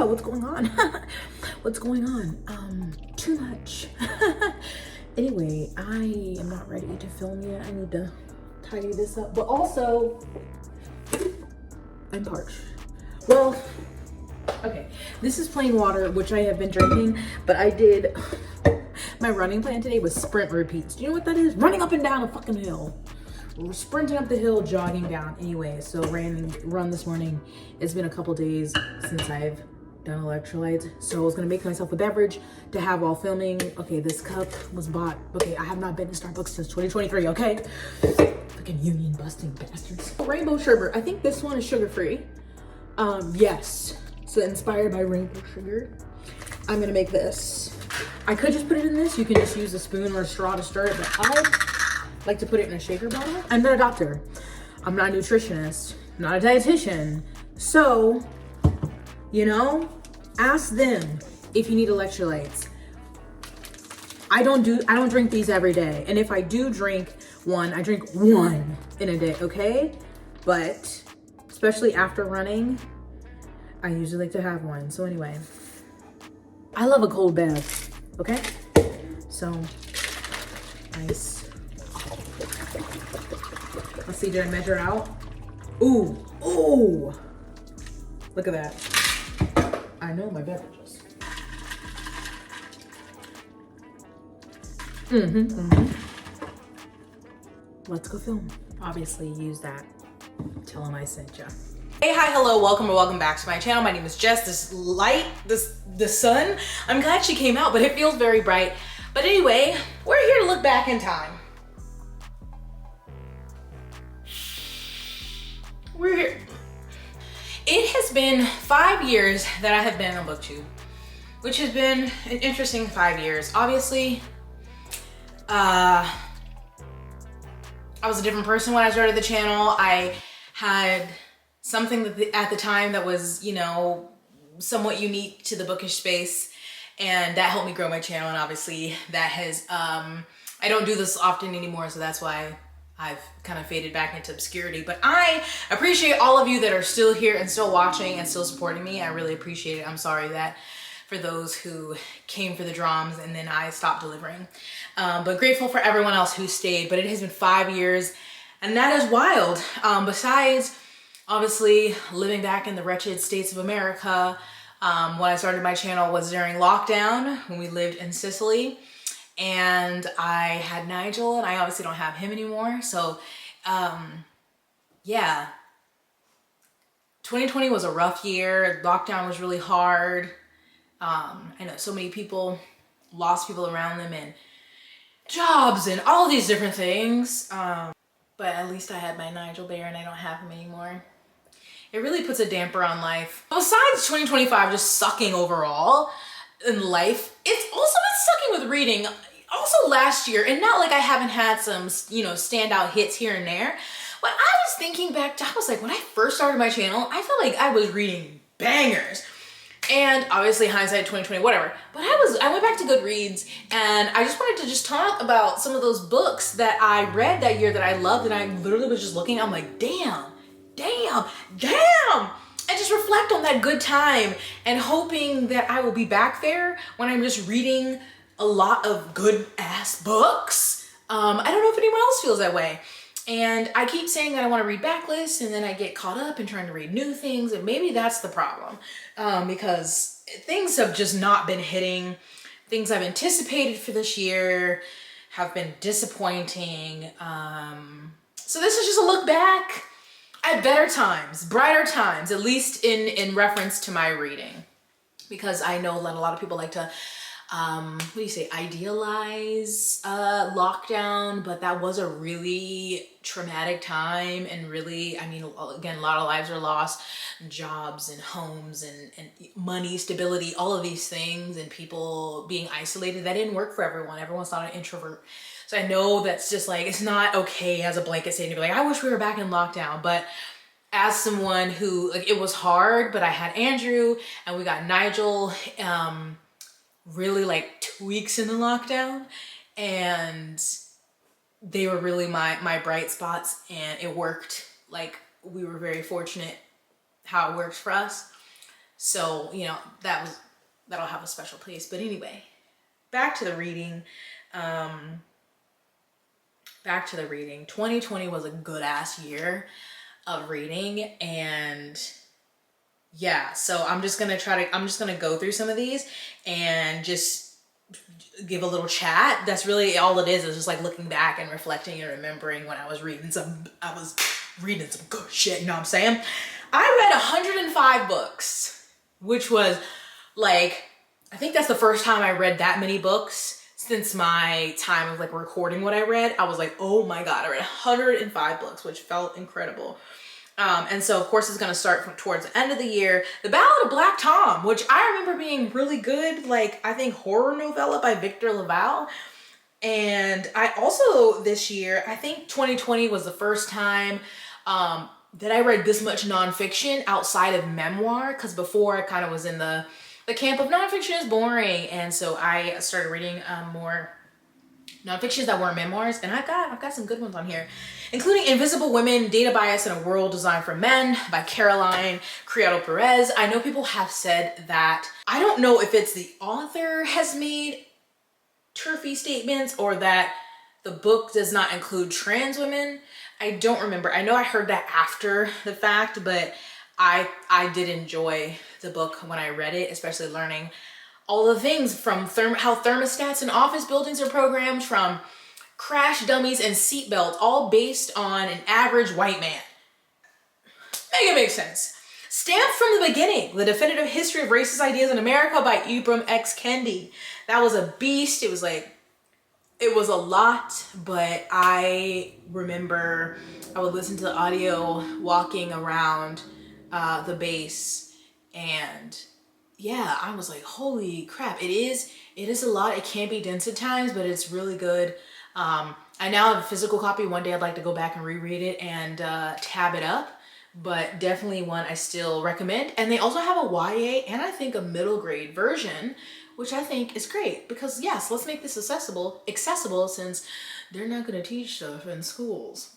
yeah, what's going on? What's going on? Too much. Anyway, I am not ready to film yet. I need to tidy this up, but also I'm parched. Well, okay, this is plain water, which I have been drinking, but I did, my running plan today was sprint repeats. Do you know what that is? Running up and down a fucking hill. We're sprinting up the hill, jogging down. Anyway, so run this morning. It's been a couple days since I've done electrolytes, so I was gonna make myself a beverage to have while filming. Okay, this cup was bought. Okay, I have not been to Starbucks since 2023, okay? Fucking union busting bastards. Rainbow sherbet. I think this one is sugar-free. Yes. So inspired by rainbow sugar. I'm gonna make this. I could just put it in this. You can just use a spoon or a straw to stir it, but I like to put it in a shaker bottle. I'm not a doctor. I'm not a nutritionist. I'm not a dietitian. So, you know, ask them if you need electrolytes. I don't drink these every day. And if I do drink one, I drink one in a day, okay? But especially after running, I usually like to have one. So anyway, I love a cold bath, okay? So, nice. Let's see, did I measure out? Ooh, ooh. Look at that. I know my beverages. Let's go film. Obviously use that. Tell them I sent ya. Hey, hi, hello, welcome or welcome back to my channel. My name is Jess. The sun, I'm glad she came out, but it feels very bright. But anyway, we're here to look back in time. We're here. It has been 5 years that I have been on Booktube, which has been an interesting 5 years. Obviously, I was a different person when I started the channel. I had something that at the time that was, you know, somewhat unique to the bookish space, and that helped me grow my channel. And obviously that has, I don't do this often anymore, so that's why I've kind of faded back into obscurity. But I appreciate all of you that are still here and still watching and still supporting me. I really appreciate it. I'm sorry that for those who came for the drums and then I stopped delivering. But grateful for everyone else who stayed. But it has been 5 years, and that is wild. Besides, obviously, living back in the wretched states of America, when I started my channel was during lockdown when we lived in Sicily. And I had Nigel, and I obviously don't have him anymore. So, yeah. 2020 was a rough year. Lockdown was really hard. I know so many people lost people around them and jobs and all these different things. But at least I had my Nigel Bear, and I don't have him anymore. It really puts a damper on life. Besides 2025 just sucking overall in life, it's also been sucking with reading. Also last year, and not like I haven't had some, you know, standout hits here and there, but I was thinking back to, I was like, when I first started my channel, I felt like I was reading bangers. And obviously hindsight 2020, whatever. But I went back to Goodreads, and I just wanted to just talk about some of those books that I read that year that I loved, and I literally was just looking, I'm like, damn. And just reflect on that good time and hoping that I will be back there when I'm just reading a lot of good ass books. I don't know if anyone else feels that way. And I keep saying that I want to read backlists, and then I get caught up in trying to read new things, and maybe that's the problem. Because things have just not been hitting. Things I've anticipated for this year have been disappointing. So this is just a look back at better times, brighter times, at least in reference to my reading. Because I know that a lot of people like to, what do you say, idealize lockdown, but that was a really traumatic time, and really, I mean, again, a lot of lives are lost, jobs and homes and money, stability, all of these things, and people being isolated. That didn't work for everyone. Everyone's not an introvert. So I know that's just like, it's not okay as a blanket statement to be like, I wish we were back in lockdown. But as someone who, like, it was hard, but I had Andrew and we got Nigel really like 2 weeks into lockdown, and they were really my bright spots, and it worked. Like, we were very fortunate how it worked for us. So, you know, that'll have a special place. But anyway, back to the reading. 2020 was a good ass year of reading, and yeah, so I'm just gonna go through some of these and just give a little chat. That's really all it is just like looking back and reflecting and remembering when I was reading some good shit, you know what I'm saying? I read 105 books, which was like, I think that's the first time I read that many books since my time of like recording what I read. I was like, oh my God, I read 105 books, which felt incredible. And so of course it's going to start from towards the end of the year. The Ballad of Black Tom, which I remember being really good, like I think horror novella by Victor Laval. And I also this year, I think 2020 was the first time that I read this much nonfiction outside of memoir, because before I kind of was in the camp of nonfiction is boring, and so I started reading more nonfictions that weren't memoirs, and I've got some good ones on here, including Invisible Women, Data Bias in a World Designed for Men by Caroline Criado Perez. I know people have said that, I don't know if it's the author has made turfy statements or that the book does not include trans women. I don't remember. I know I heard that after the fact, but I did enjoy the book when I read it, especially learning all the things from how thermostats in office buildings are programmed, from crash dummies and seatbelts, all based on an average white man. Make it make sense. Stamped from the Beginning, The Definitive History of Racist Ideas in America by Ibram X. Kendi. That was a beast. It was a lot, but I remember I would listen to the audio walking around the base, and yeah, I was like, holy crap. It is a lot. It can be dense at times, but it's really good. I now have a physical copy. One day I'd like to go back and reread it and tab it up, but definitely one I still recommend. And they also have a YA and I think a middle grade version, which I think is great, because yes, let's make this accessible since they're not going to teach stuff in schools.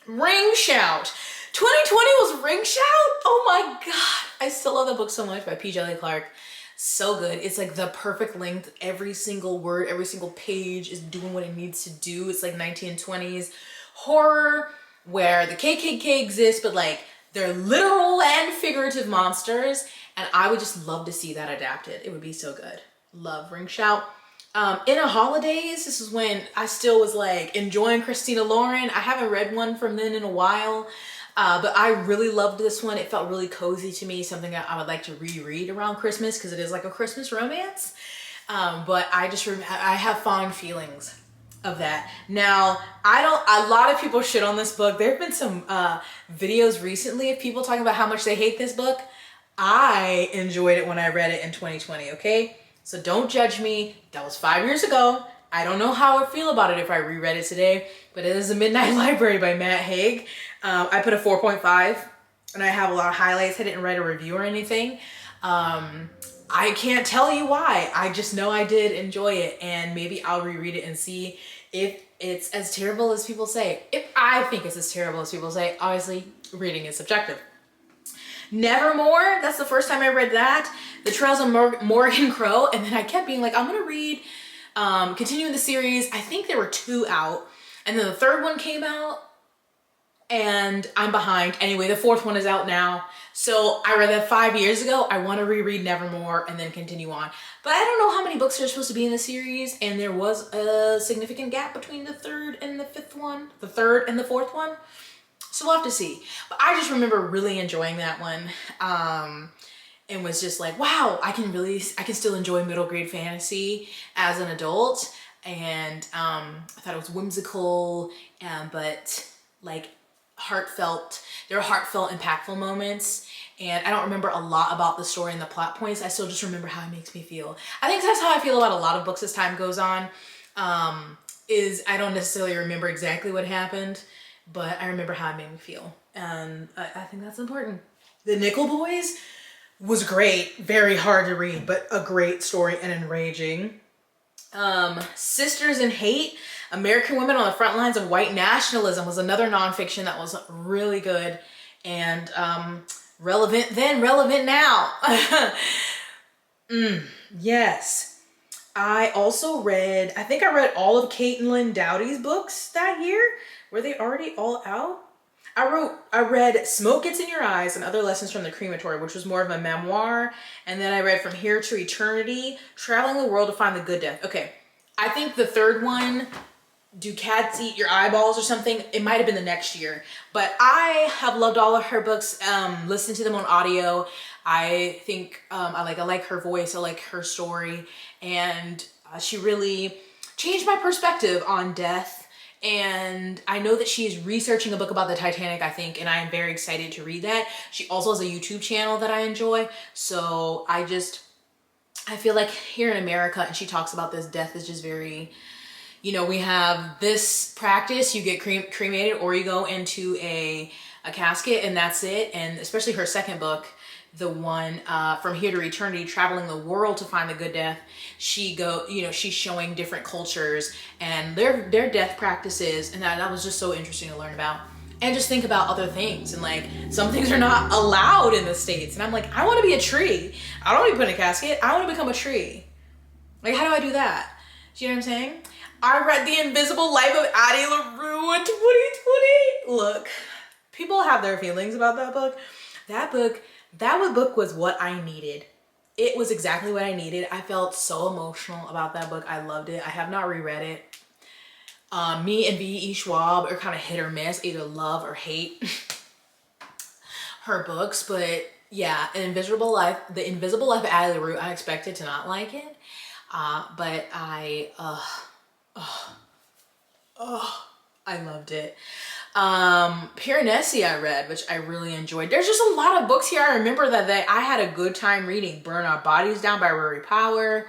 Ring Shout. 2020 was Ring Shout? Oh my God. I still love that book so much, by P. Djeli Clark. So good. It's like the perfect length. Every single word, every single page is doing what it needs to do. It's like 1920s horror where the KKK exists, but like they're literal and figurative monsters. And I would just love to see that adapted. It would be so good. Love Ring Shout. In a Holidays, this is when I still was like enjoying Christina Lauren. I haven't read one from then in a while, but I really loved this one. It felt really cozy to me, something that I would like to reread around Christmas because it is like a Christmas romance. But I have fond feelings of that. Now, a lot of people shit on this book. There have been some videos recently of people talking about how much they hate this book. I enjoyed it when I read it in 2020, okay? So don't judge me. That was 5 years ago. I don't know how I feel about it if I reread it today, but it is The Midnight Library by Matt Haig. I put a 4.5 and I have a lot of highlights. I didn't write a review or anything. I can't tell you why. I just know I did enjoy it, and maybe I'll reread it and see if it's as terrible as people say. If I think it's as terrible as people say, obviously reading is subjective. Nevermore, that's the first time I read that. The Trails of Morgan Crow, and then I kept being like, I'm gonna read, continuing the series. I think there were 2 out, and then the 3rd one came out, and I'm behind. Anyway, the 4th one is out now. So I read that 5 years ago. I want to reread Nevermore and then continue on. But I don't know how many books are supposed to be in the series, and there was a significant gap between the 3rd and the 5th one, the 3rd and the 4th one. So we'll have to see. But I just remember really enjoying that one. And was just like, wow, I can still enjoy middle grade fantasy as an adult. And I thought it was whimsical, but like heartfelt. There were heartfelt, impactful moments. And I don't remember a lot about the story and the plot points. I still just remember how it makes me feel. I think that's how I feel about a lot of books as time goes on. Is I don't necessarily remember exactly what happened, but I remember how it made me feel. And I think that's important. The Nickel Boys was great. Very hard to read, but a great story and enraging. Sisters in Hate, American Women on the Front Lines of White Nationalism was another nonfiction that was really good. And relevant then, relevant now. Yes. I also read, I think I read all of Caitlin Doughty's books that year. Were they already all out? I read Smoke Gets in Your Eyes and Other Lessons from the Crematory, which was more of a memoir. And then I read From Here to Eternity, Traveling the World to Find the Good Death. Okay, I think the third one, Do Cats Eat Your Eyeballs or something? It might have been the next year. But I have loved all of her books, listened to them on audio. I think I like her voice, I like her story. And she really changed my perspective on death. And I know that she's researching a book about the Titanic, I think, and I am very excited to read that. She also has a YouTube channel that I enjoy. So I feel like here in America, and she talks about this, death is just very, you know, we have this practice, you get cremated or you go into a casket and that's it. And especially her second book, the one From Here to Eternity, Traveling the World to Find the Good Death, she's showing different cultures and their death practices, and that was just so interesting to learn about. And just think about other things, and like some things are not allowed in the States, and I'm like, I want to be a tree. I don't want to be put in a casket. I want to become a tree. Like, how do I do that? Do you know what I'm saying? I read The Invisible Life of Addie LaRue in 2020. Look, people have their feelings about that book. That book was what I needed. It was exactly what I needed. I felt so emotional about that book. I loved it. I have not reread it. Me and V.E. Schwab are kind of hit or miss, either love or hate her books. But yeah, The Invisible Life of Addie LaRue, I expected to not like it. But I loved it. Piranesi I read, which I really enjoyed. There's just a lot of books here. I remember that I had a good time reading. Burn Our Bodies Down by Rory Power.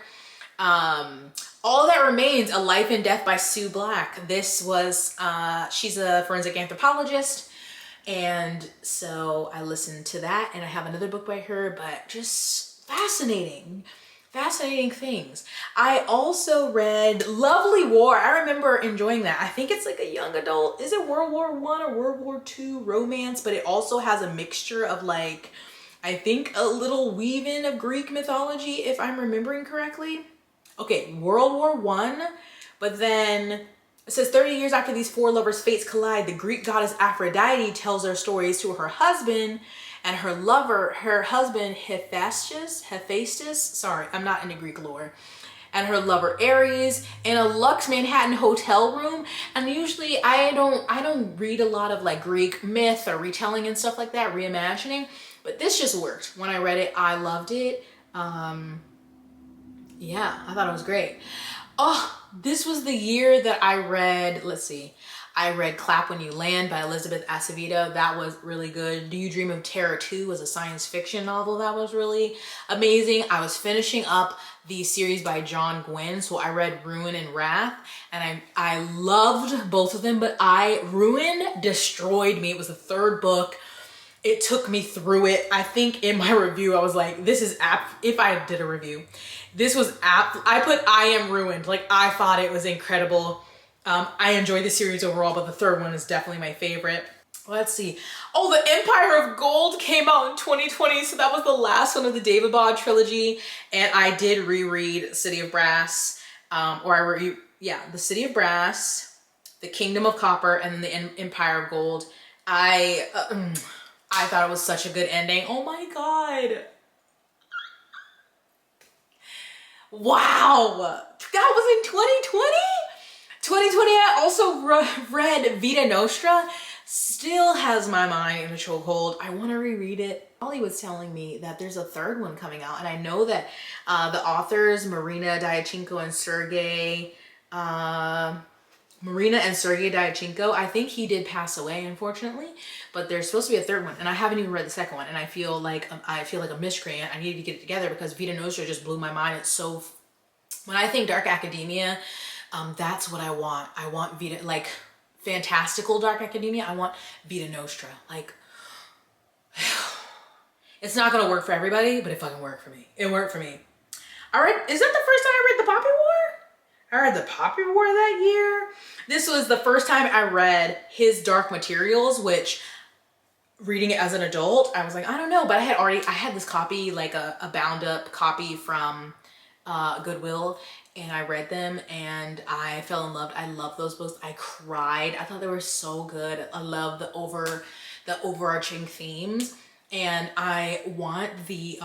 All That Remains, A Life and Death by Sue Black. This was, she's a forensic anthropologist. And so I listened to that, and I have another book by her, but just fascinating things. I also read Lovely War. I remember enjoying that. I think it's like a young adult, is it World War I or World War II romance? But it also has a mixture of, like, I think a little weave-in of Greek mythology, if I'm remembering correctly. Okay, World War I, but then it says 30 years after these four lovers' fates collide, the Greek goddess Aphrodite tells their stories to her husband, and her husband Hephaestus, sorry, I'm not into Greek lore, and her lover Ares in a luxe Manhattan hotel room. And usually I don't read a lot of like Greek myth or retelling and stuff like that, reimagining, but this just worked. When I read it, I loved it. Yeah, I thought it was great. Oh, this was the year that I read, I read Clap When You Land by Elizabeth Acevedo. That was really good. Do You Dream of Terror 2 was a science fiction novel that was really amazing. I was finishing up the series by John Gwynne, so I read Ruin and Wrath, and I loved both of them, but Ruin destroyed me. It was the third book. It took me through it. I think in my review, I was like, this is apt. If I did a review, this was apt. I put I am ruined. Like, I thought it was incredible. I enjoyed the series overall, but the third one is definitely my favorite. Let's see. Oh, The Empire of Gold came out in 2020. So that was the last one of the David Bode trilogy. And I did reread City of Brass, The City of Brass, The Kingdom of Copper, and then The Empire of Gold. I thought it was such a good ending. Oh my God. Wow. That was in 2020? 2020, I also read Vita Nostra. Still has my mind in a chokehold. I want to reread it. Ollie was telling me that there's a third one coming out, and I know that the authors, Marina and Sergei Diachinko, I think he did pass away, unfortunately, but there's supposed to be a third one, and I haven't even read the second one, and I feel like a miscreant. I needed to get it together because Vita Nostra just blew my mind. It's so, when I think dark academia, that's what I want. I want Vita, like fantastical dark academia. I want Vita Nostra. Like, it's not gonna work for everybody, but it fucking worked for me. It worked for me. All right, is that the first time I read The Poppy War? I read The Poppy War that year. This was the first time I read his Dark Materials, which reading it as an adult, I was like, I don't know, but I had this copy, like a bound up copy from Goodwill, and I read them and I fell in love. I love those books. I cried. I thought they were so good. I love the overarching themes. And I want the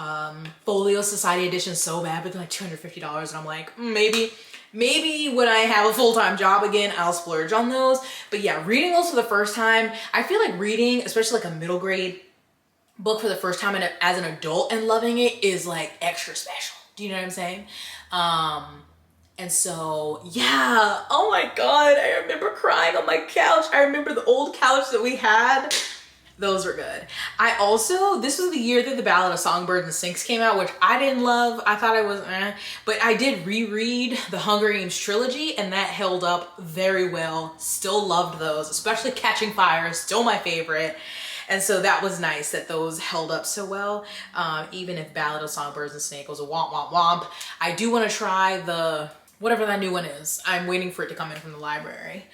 Folio Society edition so bad, but they're like $250, and I'm like, maybe when I have a full-time job again, I'll splurge on those. But yeah, reading those for the first time, I feel like reading, especially like a middle grade book for the first time and as an adult and loving it is like extra special. Do you know what I'm saying? And so, yeah, oh my God, I remember crying on my couch. I remember the old couch that we had. Those were good. This was the year that The Ballad of Songbirds and Snakes came out, which I didn't love. I thought I was but I did reread the Hunger Games trilogy, and that held up very well. Still loved those, especially Catching Fire, still my favorite. And so that was nice that those held up so well. Even if Ballad of Songbirds and Snakes was a womp womp womp. I do want to try whatever that new one is. I'm waiting for it to come in from the library.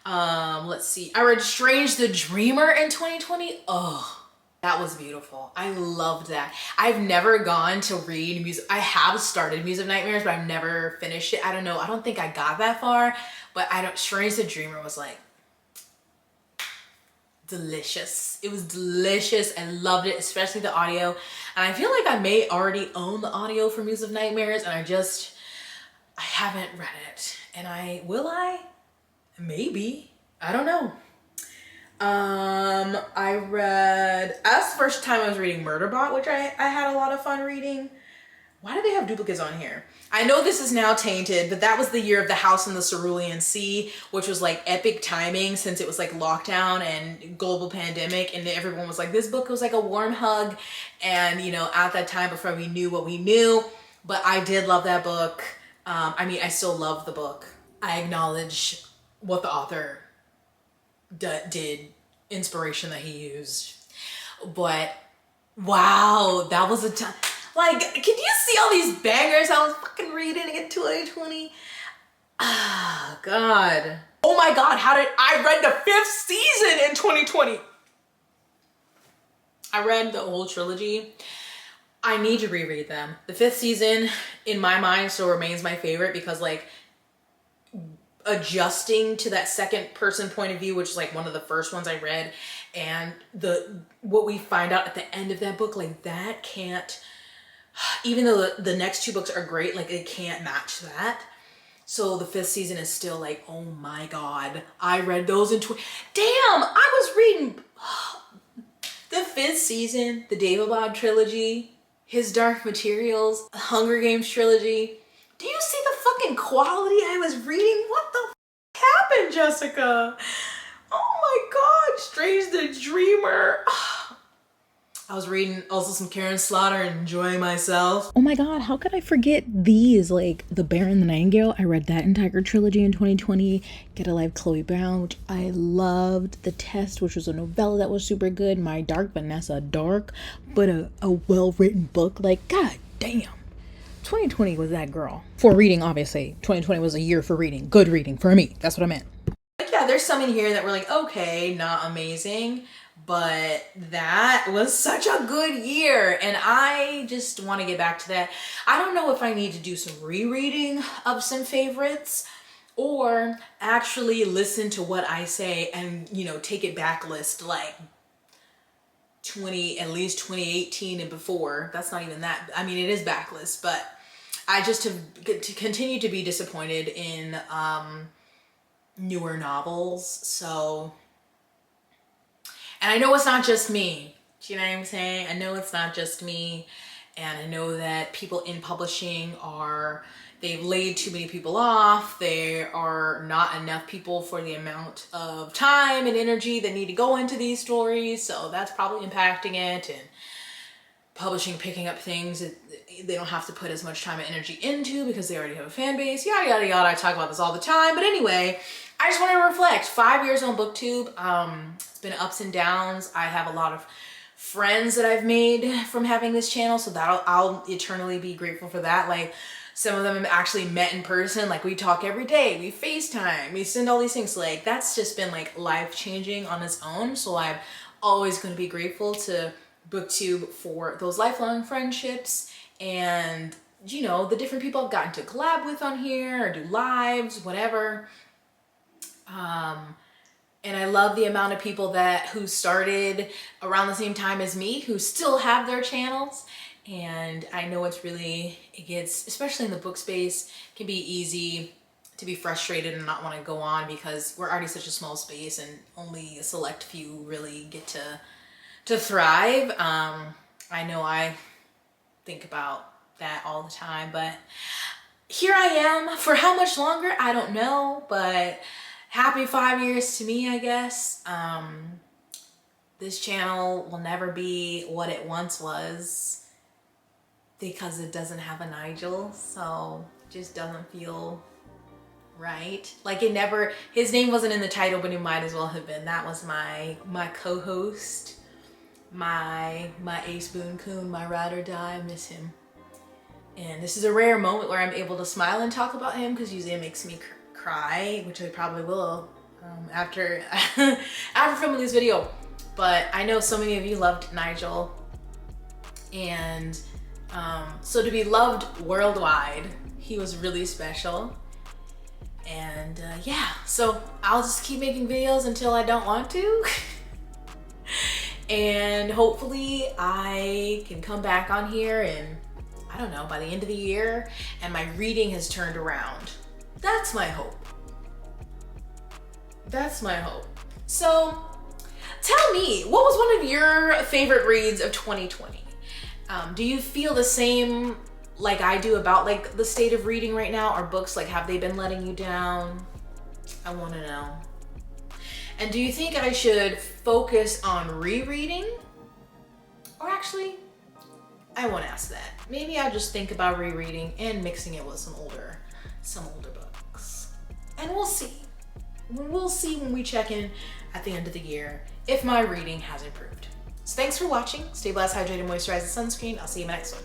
Let's see. I read Strange the Dreamer in 2020. Oh, that was beautiful. I loved that. I've never gone to read music. I have started Muse of Nightmares, but I've never finished it. I don't know. I don't think I got that far, but Strange the Dreamer was like delicious. It was delicious. I loved it, especially the audio. And I feel like I may already own the audio for Muse of Nightmares, and I haven't read it. And will I? Maybe. I don't know. That's the first time I was reading Murderbot, which I had a lot of fun reading. Why do they have duplicates on here? I know this is now tainted, but that was the year of The House in the Cerulean Sea, which was like epic timing since it was like lockdown and global pandemic, and everyone was like, this book was like a warm hug. And you know, at that time, before we knew what we knew, but I did love that book. I still love the book. I acknowledge what the author did, inspiration that he used. But wow, that was a time. Like, can you see all these bangers I was fucking reading in 2020? Ah, God. Oh my God, I read the 5th season in 2020. I read the whole trilogy. I need to reread them. The 5th season, in my mind, still remains my favorite because, like, adjusting to that second person point of view, which is like one of the first ones I read, and what we find out at the end of that book, like that can't, even though the next 2 books are great, like it can't match that. So the 5th season is still like, oh my God, I read those in damn, I was reading the 5th season, the David Bob trilogy, His Dark Materials, Hunger Games trilogy. Do you see the fucking quality I was reading? What the happened, Jessica? Oh my God, Strange the Dreamer. I was reading also some Karen Slaughter and enjoying myself. Oh my God, how could I forget these? Like The Bear and the Nightingale. I read that entire trilogy in 2020. Get a Life, Chloe Brown, which I loved. The Test, which was a novella that was super good. My Dark Vanessa Dark, but a well-written book. Like, God damn. 2020 was that girl. For reading, obviously. 2020 was a year for reading. Good reading for me. That's what I meant. Like, yeah, there's some in here that were like, okay, not amazing, but that was such a good year. And I just want to get back to that. I don't know if I need to do some rereading of some favorites or actually listen to what I say and, you know, take it backlist like at least 2018 and before. That's not even that. I mean, it is backlist, but I just have to continue to be disappointed in newer novels. So, and I know it's not just me. Do you know what I'm saying? I know it's not just me, and I know that people in publishing they've laid too many people off. There are not enough people for the amount of time and energy that need to go into these stories. So that's probably impacting it, and publishing picking up things that they don't have to put as much time and energy into because they already have a fan base, yada, yada, yada. I talk about this all the time. But anyway, I just want to reflect. 5 years on Booktube. It's been ups and downs. I have a lot of friends that I've made from having this channel, so I'll eternally be grateful for that. Like, Some of them have actually met in person. Like we talk every day, we FaceTime, we send all these things. Like that's just been like life-changing on its own. So I'm always going to be grateful to Booktube for those lifelong friendships and, you know, the different people I've gotten to collab with on here or do lives, whatever. And I love the amount of people who started around the same time as me, who still have their channels. And I know it gets, especially in the book space, can be easy to be frustrated and not want to go on because we're already such a small space and only a select few really get to thrive. I know I think about that all the time, but here I am. For how much longer, I don't know, but happy 5 years to me, I guess. This channel will never be what it once was because it doesn't have a Nigel, so it just doesn't feel right. Like his name wasn't in the title, but it might as well have been. That was my co-host, my ace boon coon, my ride or die. I miss him. And this is a rare moment where I'm able to smile and talk about him because usually it makes me cry, which I probably will after filming this video. But I know so many of you loved Nigel, and so to be loved worldwide, he was really special. And yeah, so I'll just keep making videos until I don't want to. And hopefully I can come back on here and, I don't know, by the end of the year and my reading has turned around. That's my hope. That's my hope. So tell me, what was one of your favorite reads of 2020? Do you feel the same like I do about like the state of reading right now? Or books, like, have they been letting you down? I want to know. And do you think I should focus on rereading? Or actually, I won't ask that. Maybe I'll just think about rereading and mixing it with some older books. And we'll see. We'll see when we check in at the end of the year if my reading has improved. So thanks for watching. Stay blessed, hydrated, moisturize, and sunscreen. I'll see you in my next one.